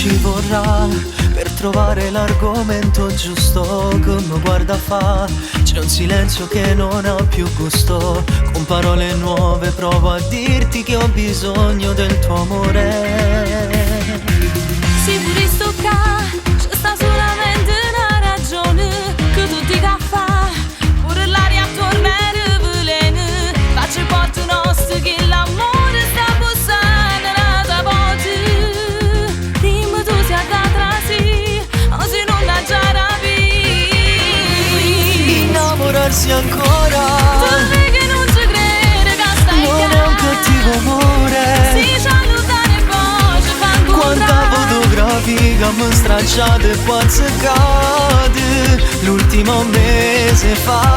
ci vorrà per trovare l'argomento giusto che mi guarda fa. C'è un silenzio che non ha più gusto. Con parole nuove provo a dirti che ho bisogno del tuo amore. Si pure sto qua, c'è sta solamente una ragione che tu dica fa. Pure l'aria attorno è veleno. Faccio il porto nostro che l'amore sta bussando nella porta. Dimmi tu se aggatrasi o se non la già rapi. Innamorarsi ancora, Tu vedi che non ci crede che stai non è un cattivo amore. Si ci allontana e poi ci fa Quanta fotografia mi stracciate e poi cade l'ultimo mese fa.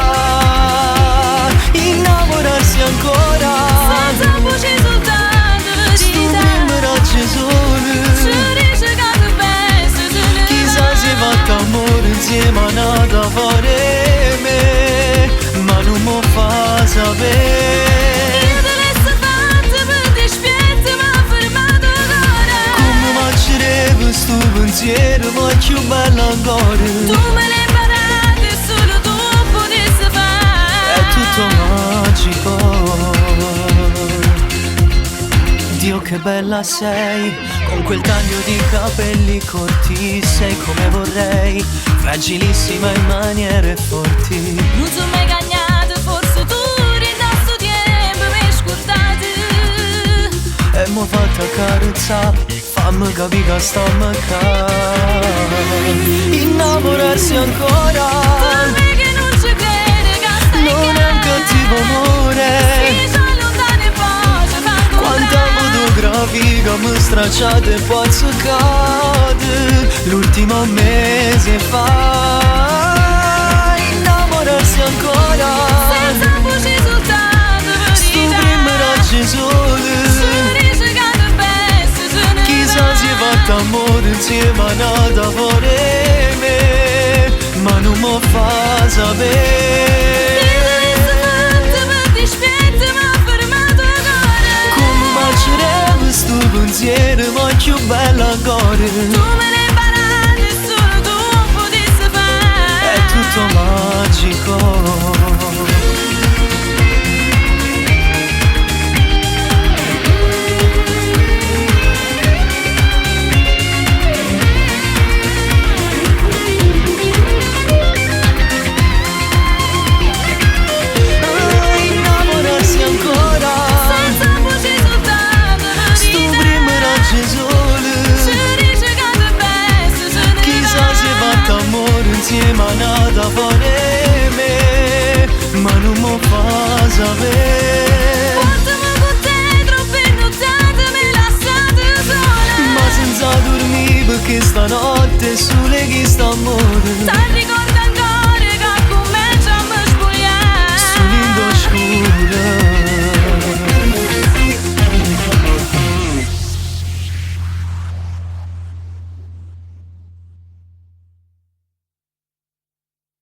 Innamorarsi ancora, senza voce soltanto di sto te. primo raggio sole. Ci dice che tu pensi solo Chissà se fatto amore insieme a nata fare me, ma non mi fa sapere. io te l'ho fatta per dispietto, ma ha fermato l'ora. Come mangerebbe sto pensiero, ma più bello ancora. Tu me l'hai imparato e solo tu potessi fare. È tutto magico. Dio che bella sei, con quel taglio di capelli corti, sei come vorrei, fragilissima in maniere forti. Non sono mai cagnato, forse tu rindasto tempo mi scordate. E m'ho fatta carezzare, fammi capire che stiamo qua. Innamorarsi ancora, Tu vedi che non ci crede che stai non è un cattivo amore. Si ci allontana e poi ci fa Quanta fotografia mi stracciate e poi cade l'ultimo mese fa. Innamorarsi ancora, senza voce soltanto per sto di te. primo raggio sole. Ci dice che tu pensi solo Chissà se fatto amore insieme a nata fuori me, ma non mi fa sapere. Come mangerebbe sto pensiero, ma più bello ancora. Tu